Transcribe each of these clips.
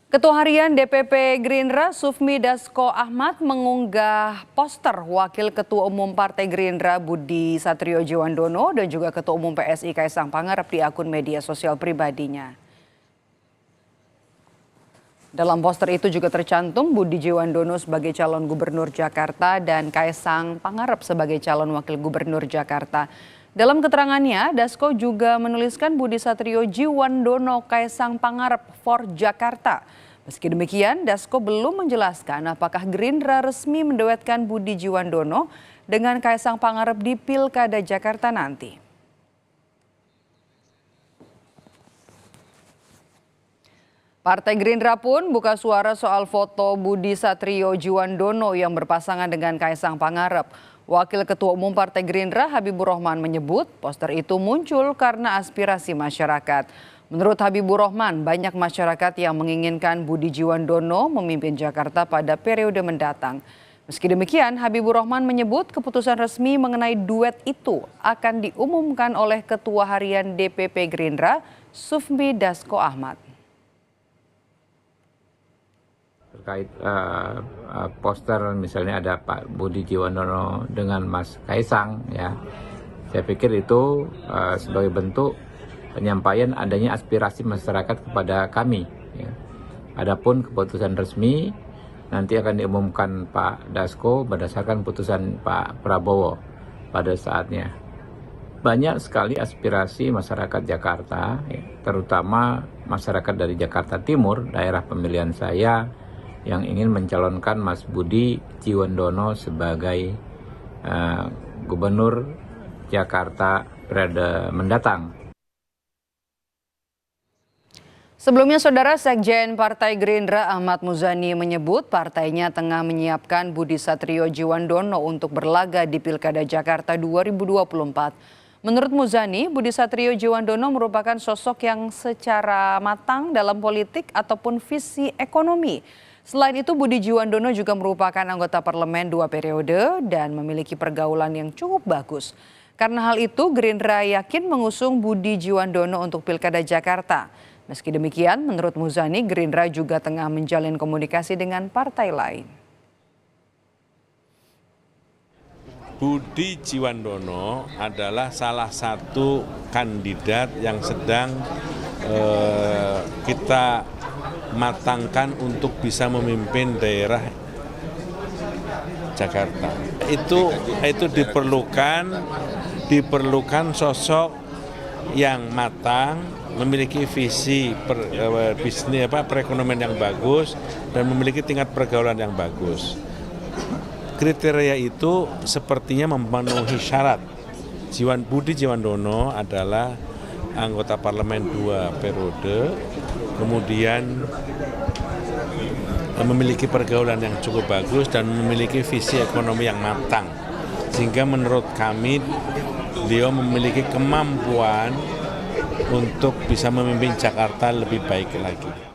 Ketua Harian DPP Gerindra Sufmi Dasko Ahmad mengunggah poster Wakil Ketua Umum Partai Gerindra Budi Satriojiwandono dan juga Ketua Umum PSI Kaisang Pangarep di akun media sosial pribadinya. Dalam poster itu juga tercantum Budi Jiwandono sebagai calon gubernur Jakarta dan Kaisang Pangarep sebagai calon wakil gubernur Jakarta. Dalam keterangannya, Dasko juga menuliskan Budi Satriojiwandono Kaisang Pangarep for Jakarta. Meski demikian, Dasko belum menjelaskan apakah Gerindra resmi menduetkan Budi Jiwandono dengan Kaisang Pangarep di Pilkada Jakarta nanti. Partai Gerindra pun buka suara soal foto Budi Satriojiwandono yang berpasangan dengan Kaisang Pangarep. Wakil Ketua Umum Partai Gerindra Habibur Rahman menyebut poster itu muncul karena aspirasi masyarakat. Menurut Habibur Rahman, banyak masyarakat yang menginginkan Budi Jiwandono memimpin Jakarta pada periode mendatang. Meski demikian, Habibur Rahman menyebut keputusan resmi mengenai duet itu akan diumumkan oleh Ketua Harian DPP Gerindra Sufmi Dasko Ahmad. Terkait poster misalnya ada Pak Budi Jiwandono dengan Mas Kaisang, ya, saya pikir itu sebagai bentuk penyampaian adanya aspirasi masyarakat kepada kami. Ya. Adapun keputusan resmi nanti akan diumumkan Pak Dasko berdasarkan putusan Pak Prabowo pada saatnya. Banyak sekali aspirasi masyarakat Jakarta, ya, terutama masyarakat dari Jakarta Timur, daerah pemilihan saya, yang ingin mencalonkan Mas Budi Jiwandono sebagai Gubernur Jakarta periode mendatang. Sebelumnya, Saudara, Sekjen Partai Gerindra Ahmad Muzani menyebut partainya tengah menyiapkan Budi Satriojiwandono untuk berlaga di Pilkada Jakarta 2024. Menurut Muzani, Budi Satriojiwandono merupakan sosok yang secara matang dalam politik ataupun visi ekonomi. Selain itu, Budi Jiwandono juga merupakan anggota parlemen 2 periode dan memiliki pergaulan yang cukup bagus. Karena hal itu, Gerindra yakin mengusung Budi Jiwandono untuk Pilkada Jakarta. Meski demikian, menurut Muzani, Gerindra juga tengah menjalin komunikasi dengan partai lain. Budi Jiwandono adalah salah satu kandidat yang sedang kita matangkan untuk bisa memimpin daerah Jakarta. Itu diperlukan sosok yang matang, memiliki visi perekonomian yang bagus dan memiliki tingkat pergaulan yang bagus. Kriteria itu sepertinya memenuhi syarat. Budi Jiwandono adalah anggota parlemen 2 periode, kemudian memiliki pergaulan yang cukup bagus dan memiliki visi ekonomi yang matang. Sehingga menurut kami, beliau memiliki kemampuan untuk bisa memimpin Jakarta lebih baik lagi.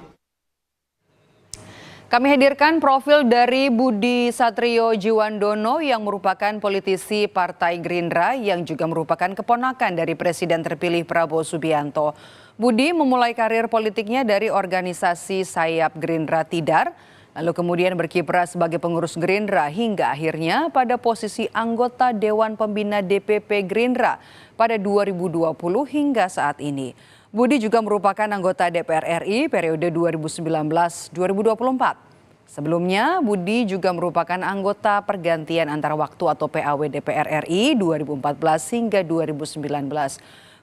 Kami hadirkan profil dari Budi Satriojiwandono yang merupakan politisi Partai Gerindra yang juga merupakan keponakan dari Presiden terpilih Prabowo Subianto. Budi memulai karir politiknya dari organisasi sayap Gerindra Tidar, lalu kemudian berkiprah sebagai pengurus Gerindra hingga akhirnya pada posisi anggota Dewan Pembina DPP Gerindra pada 2020 hingga saat ini. Budi juga merupakan anggota DPR RI periode 2019-2024. Sebelumnya, Budi juga merupakan anggota pergantian antara waktu atau PAW DPR RI 2014 hingga 2019.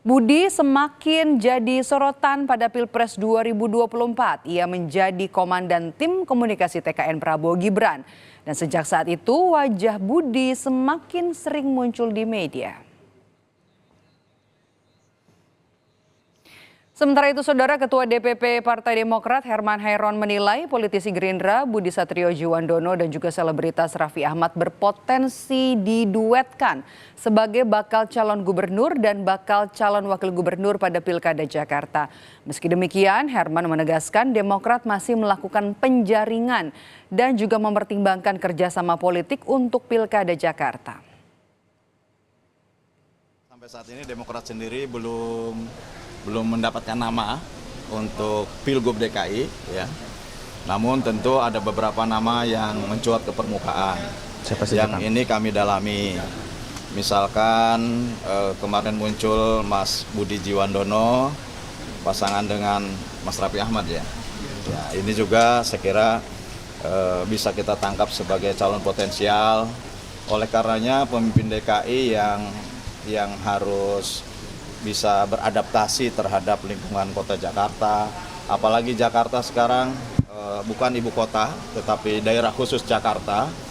Budi semakin jadi sorotan pada Pilpres 2024. Ia menjadi komandan tim komunikasi TKN Prabowo Gibran. Dan sejak saat itu, wajah Budi semakin sering muncul di media. Sementara itu, Saudara, Ketua DPP Partai Demokrat Herman Hairon menilai politisi Gerindra Budi Satriojiwandono dan juga selebritas Raffi Ahmad berpotensi diduetkan sebagai bakal calon gubernur dan bakal calon wakil gubernur pada Pilkada Jakarta. Meski demikian, Herman menegaskan Demokrat masih melakukan penjaringan dan juga mempertimbangkan kerjasama politik untuk Pilkada Jakarta. Sampai saat ini Demokrat sendiri belum mendapatkan nama untuk Pilgub DKI, ya. Namun tentu ada beberapa nama yang mencuat ke permukaan. Siapa saja, Yang Kang? ini kami dalami. Misalkan kemarin muncul Mas Budi Jiwandono pasangan dengan Mas Raffi Ahmad ya. Ya, ini juga saya kira bisa kita tangkap sebagai calon potensial. Oleh karenanya pemimpin DKI yang harus bisa beradaptasi terhadap lingkungan kota Jakarta. Apalagi Jakarta sekarang bukan ibu kota, tetapi daerah khusus Jakarta.